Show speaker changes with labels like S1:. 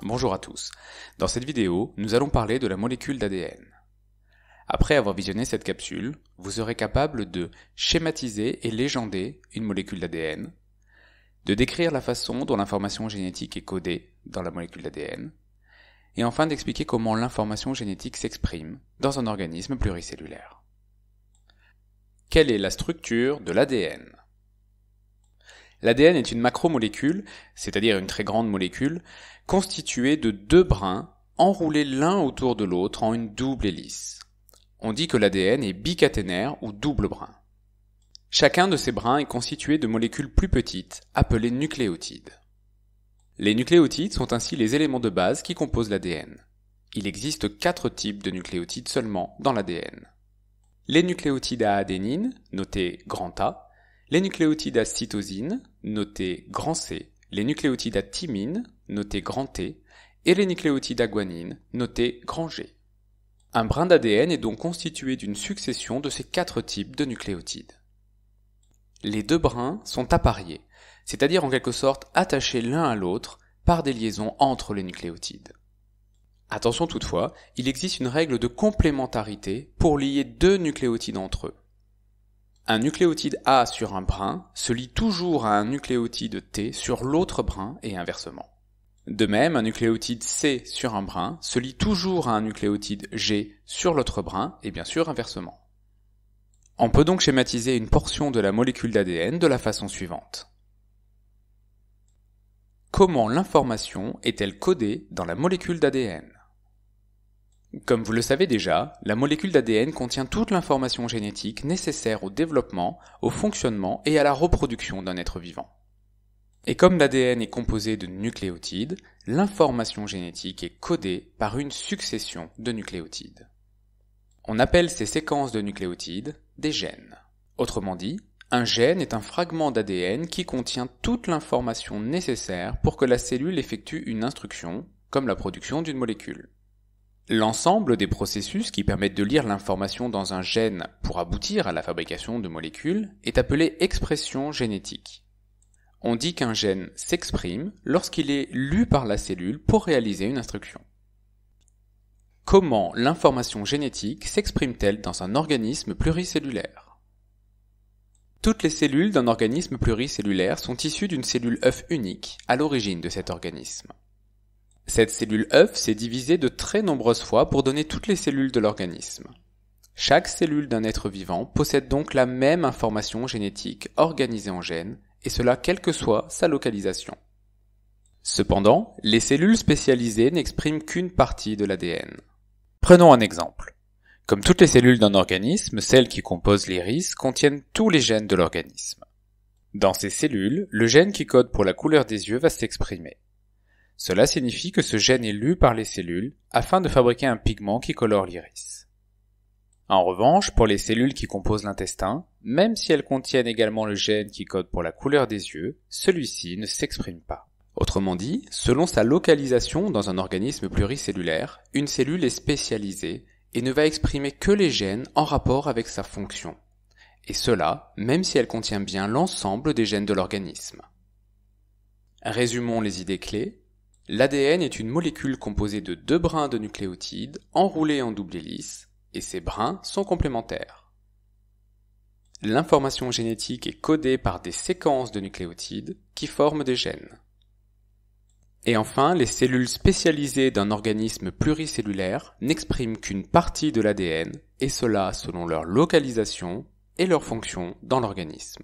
S1: Bonjour à tous. Dans cette vidéo, nous allons parler de la molécule d'ADN. Après avoir visionné cette capsule, vous serez capable de schématiser et légender une molécule d'ADN, de décrire la façon dont l'information génétique est codée dans la molécule d'ADN, et enfin d'expliquer comment l'information génétique s'exprime dans un organisme pluricellulaire. Quelle est la structure de l'ADN ? L'ADN est une macromolécule, c'est-à-dire une très grande molécule, constituée de deux brins enroulés l'un autour de l'autre en une double hélice. On dit que l'ADN est bicaténaire ou double brin. Chacun de ces brins est constitué de molécules plus petites, appelées nucléotides. Les nucléotides sont ainsi les éléments de base qui composent l'ADN. Il existe 4 types de nucléotides seulement dans l'ADN. Les nucléotides à adénine, notés grand A, les nucléotides à cytosine, notés grand C, les nucléotides à thymine, notés grand T, et les nucléotides à guanine, notés grand G. Un brin d'ADN est donc constitué d'une succession de ces 4 types de nucléotides. Les deux brins sont appariés, c'est-à-dire en quelque sorte attachés l'un à l'autre par des liaisons entre les nucléotides. Attention toutefois, il existe une règle de complémentarité pour lier deux nucléotides entre eux. Un nucléotide A sur un brin se lie toujours à un nucléotide T sur l'autre brin et inversement. De même, un nucléotide C sur un brin se lie toujours à un nucléotide G sur l'autre brin et bien sûr inversement. On peut donc schématiser une portion de la molécule d'ADN de la façon suivante. Comment l'information est-elle codée dans la molécule d'ADN ? Comme vous le savez déjà, la molécule d'ADN contient toute l'information génétique nécessaire au développement, au fonctionnement et à la reproduction d'un être vivant. Et comme l'ADN est composé de nucléotides, l'information génétique est codée par une succession de nucléotides. On appelle ces séquences de nucléotides des gènes. Autrement dit, un gène est un fragment d'ADN qui contient toute l'information nécessaire pour que la cellule effectue une instruction, comme la production d'une molécule. L'ensemble des processus qui permettent de lire l'information dans un gène pour aboutir à la fabrication de molécules est appelé expression génétique. On dit qu'un gène s'exprime lorsqu'il est lu par la cellule pour réaliser une instruction. Comment l'information génétique s'exprime-t-elle dans un organisme pluricellulaire ? Toutes les cellules d'un organisme pluricellulaire sont issues d'une cellule œuf unique à l'origine de cet organisme. Cette cellule œuf s'est divisée de très nombreuses fois pour donner toutes les cellules de l'organisme. Chaque cellule d'un être vivant possède donc la même information génétique organisée en gènes, et cela quelle que soit sa localisation. Cependant, les cellules spécialisées n'expriment qu'une partie de l'ADN. Prenons un exemple. Comme toutes les cellules d'un organisme, celles qui composent l'iris contiennent tous les gènes de l'organisme. Dans ces cellules, le gène qui code pour la couleur des yeux va s'exprimer. Cela signifie que ce gène est lu par les cellules afin de fabriquer un pigment qui colore l'iris. En revanche, pour les cellules qui composent l'intestin, même si elles contiennent également le gène qui code pour la couleur des yeux, celui-ci ne s'exprime pas. Autrement dit, selon sa localisation dans un organisme pluricellulaire, une cellule est spécialisée et ne va exprimer que les gènes en rapport avec sa fonction. Et cela, même si elle contient bien l'ensemble des gènes de l'organisme. Résumons les idées clés. L'ADN est une molécule composée de deux brins de nucléotides enroulés en double hélice, et ces brins sont complémentaires. L'information génétique est codée par des séquences de nucléotides qui forment des gènes. Et enfin, les cellules spécialisées d'un organisme pluricellulaire n'expriment qu'une partie de l'ADN, et cela selon leur localisation et leur fonction dans l'organisme.